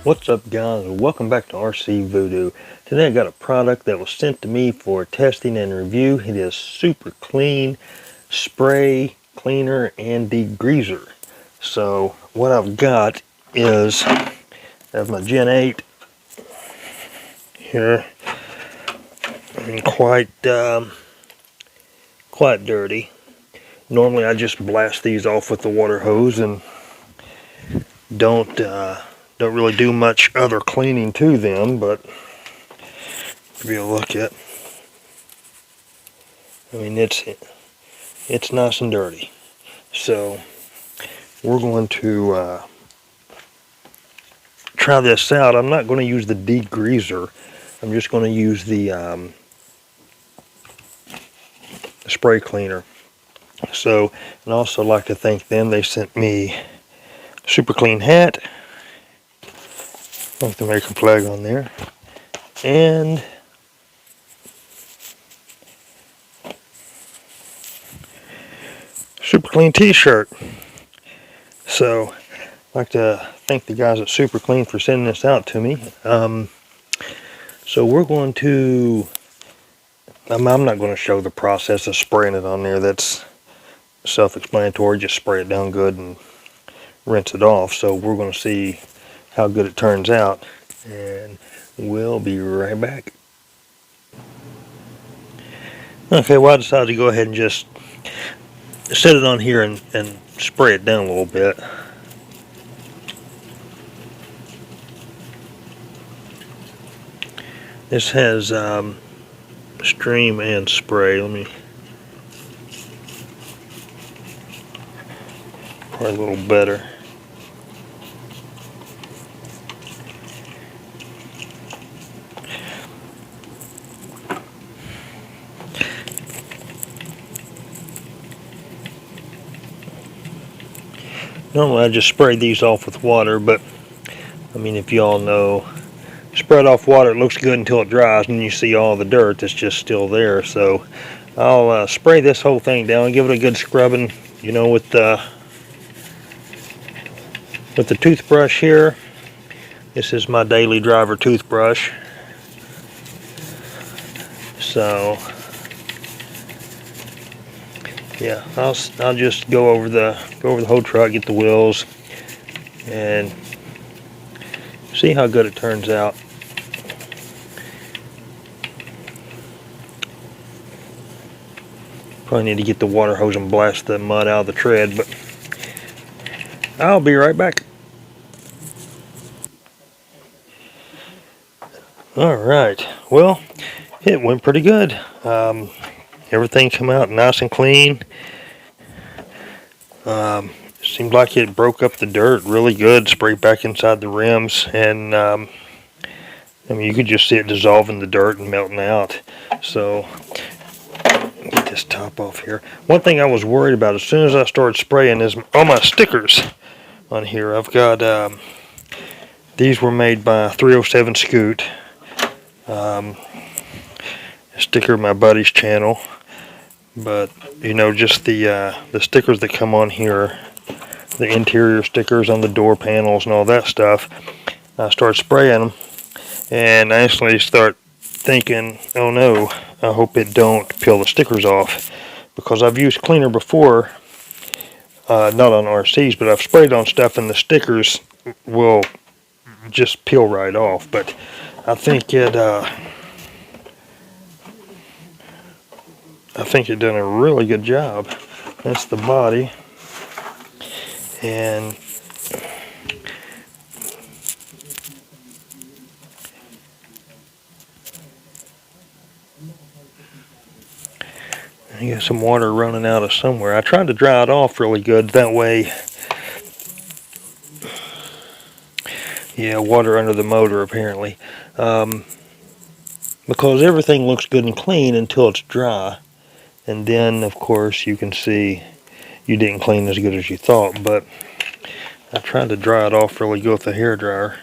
What's up, guys? Welcome back to RC Voodoo. Today I got a product that was sent to me for testing and review. It is Super Clean Spray Cleaner and Degreaser. So what I've got is I have my Gen 8 here, and quite dirty. Normally I just blast these off with the water hose and don't really do much other cleaning to them, but give you a look at. I mean, it's nice and dirty. So we're going to try this out. I'm not going to use the degreaser. I'm just going to use the spray cleaner. So, and I also like to thank them. They sent me a Super Clean hat with the American flag on there, and Super Clean t-shirt. So I'd like to thank the guys at Super Clean for sending this out to me. So we're going to, I'm not going to show the process of spraying it on there. That's self-explanatory. Just spray it down good and rinse it off. So we're going to see how good it turns out, and we'll be right back. Okay, well, I decided to go ahead and just set it on here and spray it down a little bit. This has stream and spray. Let me probably a little better. Normally I just spray these off with water, but I mean, if you all know, spread off water, it looks good until it dries, and you see all the dirt that's just still there. So I'll spray this whole thing down, give it a good scrubbing, you know, with the toothbrush here. This is my daily driver toothbrush. So yeah, I'll just go over the whole truck, get the wheels, and see how good it turns out. Probably need to get the water hose and blast the mud out of the tread, but I'll be right back. Alright, well, it went pretty good. Everything came out nice and clean. Seemed like it broke up the dirt really good, sprayed back inside the rims, and I mean, you could just see it dissolving the dirt and melting out. So get this top off here. One thing I was worried about as soon as I started spraying is all my stickers on here. I've got these were made by 307 Scoot. A sticker of my buddy's channel, but you know, just the stickers that come on here, the interior stickers on the door panels and all that stuff. I start spraying them, and I instantly start thinking, oh no, I hope it don't peel the stickers off, because I've used cleaner before, not on RCs, but I've sprayed on stuff and the stickers will just peel right off. But I think it done a really good job. That's the body, and I got some water running out of somewhere. I tried to dry it off really good, that way. Yeah, water under the motor apparently. Because everything looks good and clean until it's dry. And then, of course, you can see you didn't clean as good as you thought. But I tried to dry it off really good with a hairdryer.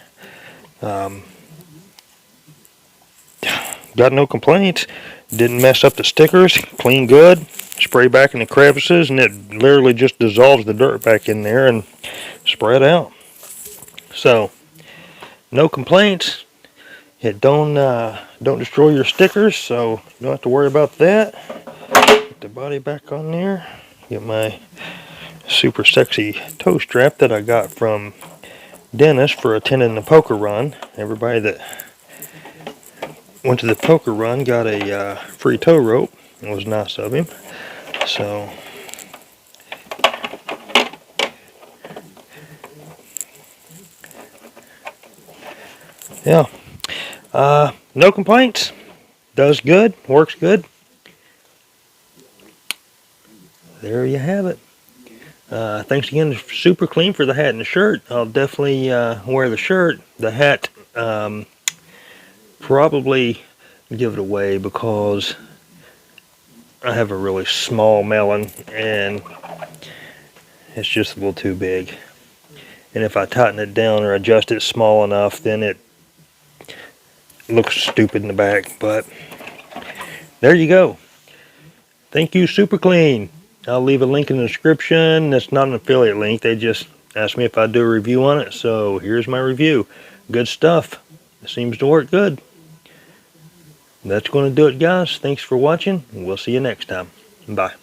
Got no complaints. Didn't mess up the stickers. Clean good. Spray back in the crevices, and it literally just dissolves the dirt back in there and spray it out. So no complaints. It don't destroy your stickers, so you don't have to worry about that. Put the body back on there. Get my super sexy toe strap that I got from Dennis for attending the poker run. Everybody that went to the poker run got a free tow rope. It was nice of him. So yeah, no complaints. Does good, works good. There you have it. Thanks again to Super Clean for the hat and the shirt. I'll definitely wear the shirt. The hat, probably give it away because I have a really small melon and it's just a little too big. And if I tighten it down or adjust it small enough, then it looks stupid in the back. But there you go. Thank you, Super Clean. I'll leave a link in the description. That's not an affiliate link. They just asked me if I'd do a review on it. So here's my review. Good stuff. It seems to work good. That's going to do it, guys. Thanks for watching. We'll see you next time. Bye.